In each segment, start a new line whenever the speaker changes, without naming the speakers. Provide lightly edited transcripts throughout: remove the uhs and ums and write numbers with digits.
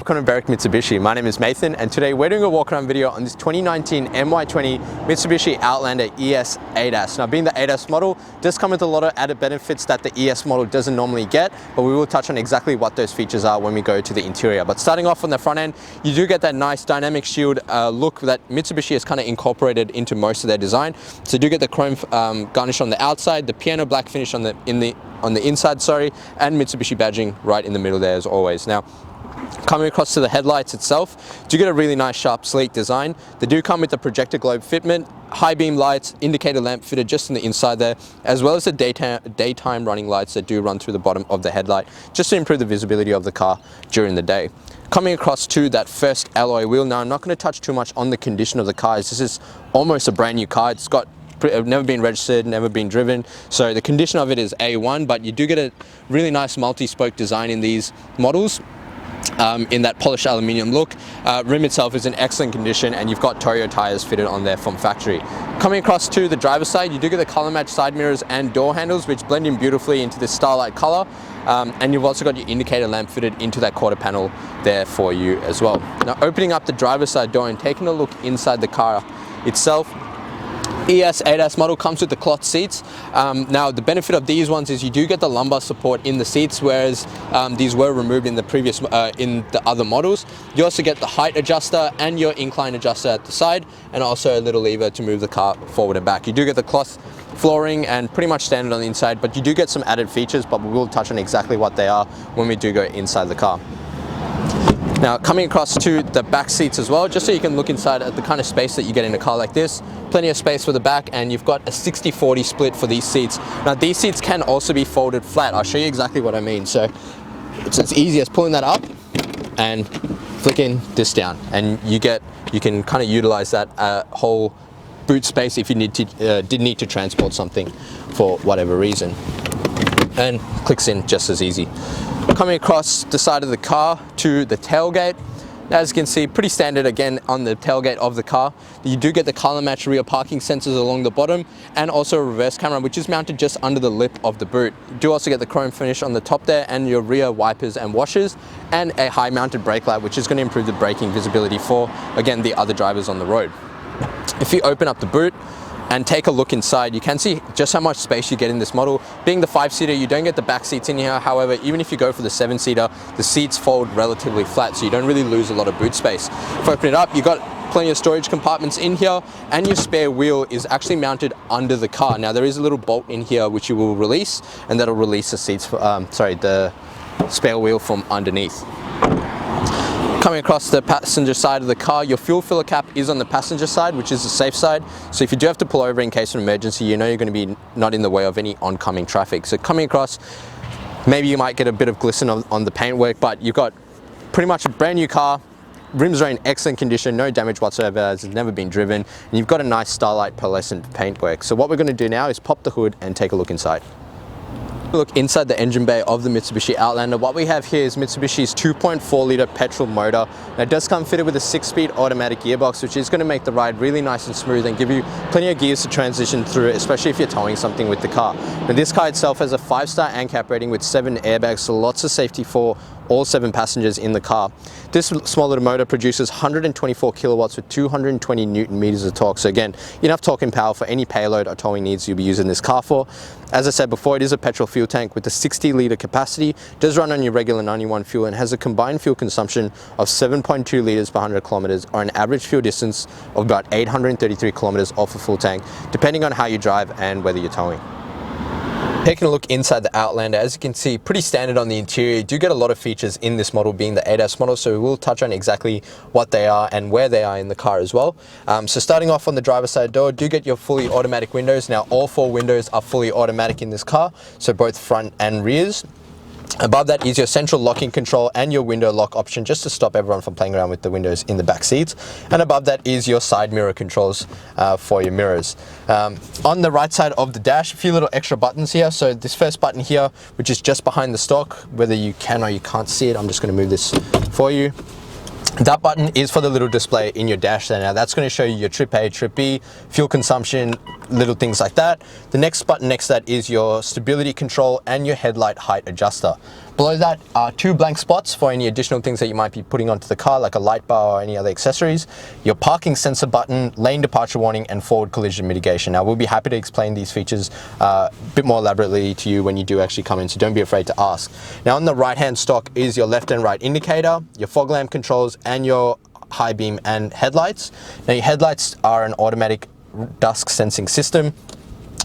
Conan Barrick Mitsubishi. My name is Nathan and today we're doing a walk around video on this 2019 MY20 Mitsubishi Outlander ES ADAS. Now being the ADAS model does come with a lot of added benefits that the ES model doesn't normally get, but we will touch on exactly what those features are when we go to the interior. But starting off on the front end, you do get that nice dynamic shield look that Mitsubishi has kind of incorporated into most of their design. So you do get the chrome garnish on the outside, the piano black finish on the inside, and Mitsubishi badging right in the middle there as always. Now, coming across to the headlights itself, do get a really nice, sharp, sleek design. They do come with the projector globe fitment, high beam lights, indicator lamp fitted just on the inside there, as well as the daytime running lights that do run through the bottom of the headlight, just to improve the visibility of the car during the day. Coming across to that first alloy wheel, now I'm not going to touch too much on the condition of the car, as this is almost a brand new car. It's got never been registered, never been driven, so the condition of it is A1, but you do get a really nice multi-spoke design in these models. In that polished aluminium look. Rim itself is in excellent condition and you've got Toyo tires fitted on there from factory. Coming across to the driver's side, you do get the color match side mirrors and door handles, which blend in beautifully into this starlight color, and you've also got your indicator lamp fitted into that quarter panel there for you as well. Now opening up the driver's side door and taking a look inside the car itself, ES ADAS model comes with the cloth seats. Now the benefit of these ones is you do get the lumbar support in the seats, whereas these were removed in the previous in the other models. You also get the height adjuster and your incline adjuster at the side, and also a little lever to move the car forward and back. You do get the cloth flooring and pretty much standard on the inside, but you do get some added features, but we will touch on exactly what they are when we do go inside the car. Now coming across to the back seats as well, just so you can look inside at the kind of space that you get in a car like this. Plenty of space for the back, and you've got a 60-40 split for these seats. Now these seats can also be folded flat. I'll show you exactly what I mean. So it's as easy as pulling that up and flicking this down, and you can kind of utilize that whole boot space if you did need to transport something for whatever reason, and clicks in just as easy. Coming across the side of the car to the tailgate, as you can see, pretty standard again on the tailgate of the car. You do get the color match rear parking sensors along the bottom, and also a reverse camera which is mounted just under the lip of the boot. You do also get the chrome finish on the top there, and your rear wipers and washers, and a high mounted brake light which is going to improve the braking visibility for, again, the other drivers on the road. If you open up the boot and take a look inside, you can see just how much space you get in this model. Being the 5-seater, you don't get the back seats in here. However, even if you go for the 7-seater, the seats fold relatively flat, so you don't really lose a lot of boot space. If I open it up, you've got plenty of storage compartments in here, and your spare wheel is actually mounted under the car. Now there is a little bolt in here which you will release, and that'll release the seats, the spare wheel from underneath. Coming across the passenger side of the car, your fuel filler cap is on the passenger side, which is the safe side. So if you do have to pull over in case of an emergency, you know you're going to be not in the way of any oncoming traffic. So coming across, maybe you might get a bit of glisten on the paintwork, but you've got pretty much a brand new car. Rims are in excellent condition, no damage whatsoever, as it's never been driven, and you've got a nice Starlight pearlescent paintwork. So what we're going to do now is pop the hood and take a look inside. Look inside the engine bay of the Mitsubishi Outlander. What we have here is Mitsubishi's 2.4 litre petrol motor. Now it does come fitted with a 6-speed automatic gearbox, which is going to make the ride really nice and smooth and give you plenty of gears to transition through, especially if you're towing something with the car. Now this car itself has a 5-star ANCAP rating with 7 airbags, so lots of safety for all 7 passengers in the car. This small little motor produces 124 kilowatts with 220 Newton meters of torque. So again, enough torque power for any payload or towing needs you'll be using this car for. As I said before, it is a petrol fuel tank with a 60-litre capacity. It does run on your regular 91 fuel and has a combined fuel consumption of 7.2 litres per 100 kilometers, or an average fuel distance of about 833 kilometers off a full tank, depending on how you drive and whether you're towing. Taking a look inside the Outlander, as you can see, pretty standard on the interior. You do get a lot of features in this model, being the ADAS model, so we will touch on exactly what they are and where they are in the car as well. So starting off on the driver's side door, do get your fully automatic windows. Now all 4 windows are fully automatic in this car, so both front and rears. Above that is your central locking control and your window lock option, just to stop everyone from playing around with the windows in the back seats. And above that is your side mirror controls for your mirrors. On the right side of the dash, a few little extra buttons here. So this first button here, which is just behind the stock, whether you can or you can't see it, I'm just going to move this for you. That button is for the little display in your dash there. Now that's going to show you your trip A, trip B, fuel consumption, little things like that. The next button next to that is your stability control and your headlight height adjuster. Below that are 2 blank spots for any additional things that you might be putting onto the car, like a light bar or any other accessories. Your parking sensor button, lane departure warning, and forward collision mitigation. Now, we'll be happy to explain these features a bit more elaborately to you when you do actually come in, so don't be afraid to ask. Now, on the right-hand stock is your left and right indicator, your fog lamp controls, and your high beam and headlights. Now, your headlights are an automatic dusk sensing system.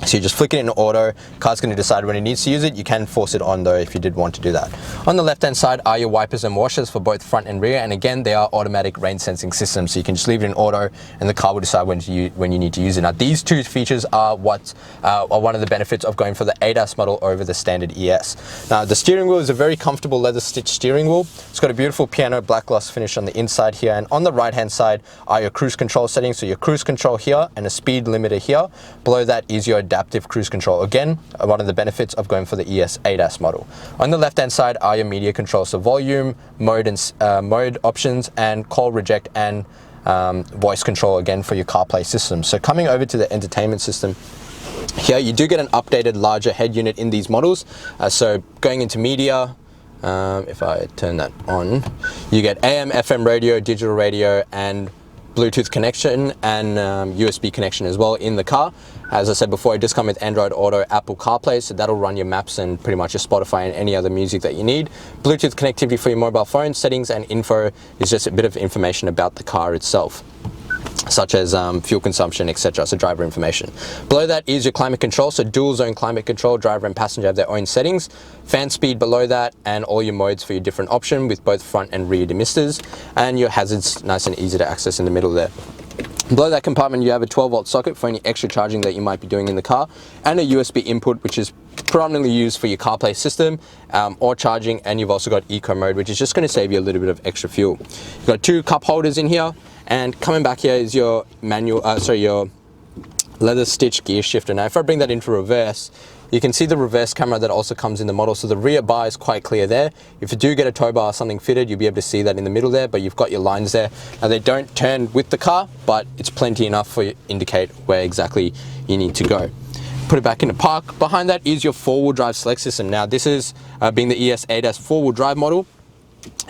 So you just flick it in auto, car's going to decide when it needs to use it. You can force it on though if you did want to do that. On the left hand side are your wipers and washers for both front and rear, and again they are automatic rain sensing systems, so you can just leave it in auto and the car will decide when you need to use it. Now these 2 features are what are one of the benefits of going for the ADAS model over the standard ES. Now the steering wheel is a very comfortable leather stitched steering wheel. It's got a beautiful piano black gloss finish on the inside here, and on the right hand side are your cruise control settings, so your cruise control here and a speed limiter here. Below that is your adaptive cruise control. Again, one of the benefits of going for the ES ADAS model. On the left hand side are your media controls, so volume, mode and mode options, and call reject and voice control again for your CarPlay system. So coming over to the entertainment system, here you do get an updated larger head unit in these models. So going into media, if I turn that on, you get AM, FM radio, digital radio, and Bluetooth connection and USB connection as well in the car. As I said before, it does come with Android Auto, Apple CarPlay, so that'll run your maps and pretty much your Spotify and any other music that you need. Bluetooth connectivity for your mobile phone. Settings and info is just a bit of information about the car itself, such as fuel consumption, etc. So driver information. Below that is your climate control, so dual zone climate control. Driver and passenger have their own settings. Fan speed below that, and all your modes for your different option with both front and rear demisters, and your hazards nice and easy to access in the middle there. Below that compartment you have a 12-volt socket for any extra charging that you might be doing in the car, and a USB input which is predominantly used for your CarPlay system or charging, and you've also got eco mode, which is just going to save you a little bit of extra fuel. You've got 2 cup holders in here, and coming back here is your manual, your leather stitch gear shifter. Now if I bring that into reverse, you can see the reverse camera that also comes in the model, so the rear bar is quite clear there. If you do get a tow bar or something fitted, you'll be able to see that in the middle there, but you've got your lines there. Now they don't turn with the car, but it's plenty enough for you to indicate where exactly you need to go. Put it back into park. Behind that is your 4-wheel drive select system. Now this is being the ES ADAS 4-wheel drive model.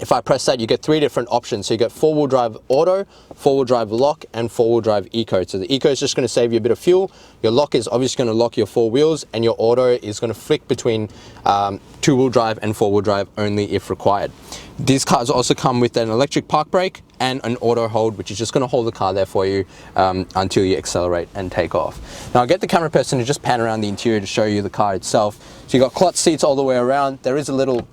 If I press that, you get 3 different options. So you get 4-wheel drive auto, 4-wheel drive lock, and 4-wheel drive eco. So the eco is just going to save you a bit of fuel. Your lock is obviously going to lock your 4 wheels, and your auto is going to flick between 2-wheel drive and 4-wheel drive only if required. These cars also come with an electric park brake and an auto hold, which is just going to hold the car there for you until you accelerate and take off. Now I'll get the camera person to just pan around the interior to show you the car itself. So you've got cloth seats all the way around. There is a little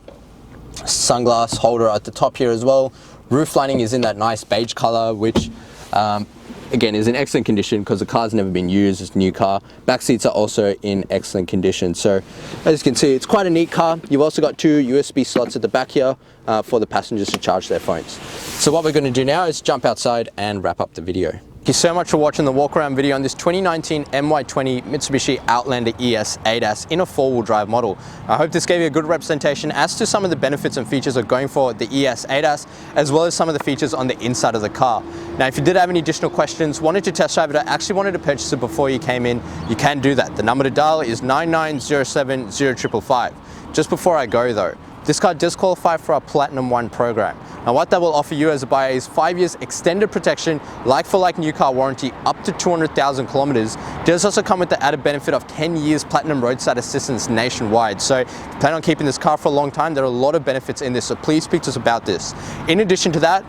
sunglass holder at the top here as well. Roof lining is in that nice beige color, which again is in excellent condition because the car's never been used. It's a new car. Back seats are also in excellent condition. So as you can see, it's quite a neat car. You've also got 2 USB slots at the back here for the passengers to charge their phones. So what we're going to do now is jump outside and wrap up the video. Thank you so much for watching the walk around video on this 2019 MY20 Mitsubishi Outlander ES ADAS in a 4-wheel drive model. I hope this gave you a good representation as to some of the benefits and features of going for the ES ADAS, as well as some of the features on the inside of the car. Now if you did have any additional questions, wanted to test drive it, or actually wanted to purchase it before you came in, you can do that. The number to dial is 9907 0555. Just before I go though, this car does qualify for our Platinum 1 program. Now what that will offer you as a buyer is 5 years extended protection, like for like new car warranty, up to 200,000 kilometers. It does also come with the added benefit of 10 years Platinum roadside assistance nationwide. So if you plan on keeping this car for a long time, there are a lot of benefits in this, so please speak to us about this. In addition to that,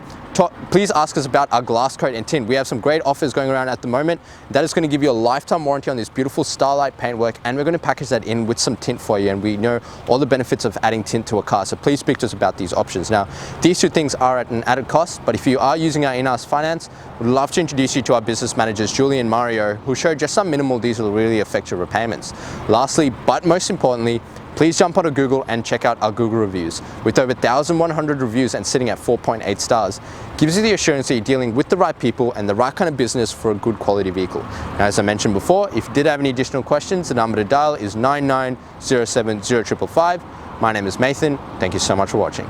please ask us about our glass coat and tint. We have some great offers going around at the moment. That is going to give you a lifetime warranty on this beautiful Starlight paintwork, and we're going to package that in with some tint for you, and we know all the benefits of adding tint to a car, so please speak to us about these options. Now these 2 things are at an added cost, but if you are using our in-house finance, we'd love to introduce you to our business managers Julie and Mario, who show just some minimal these will really affect your repayments. Lastly, but most importantly, please jump onto Google and check out our Google reviews. With over 1,100 reviews and sitting at 4.8 stars, gives you the assurance that you're dealing with the right people and the right kind of business for a good quality vehicle. Now, as I mentioned before, if you did have any additional questions, the number to dial is 9907 0555. My name is Nathan. Thank you so much for watching.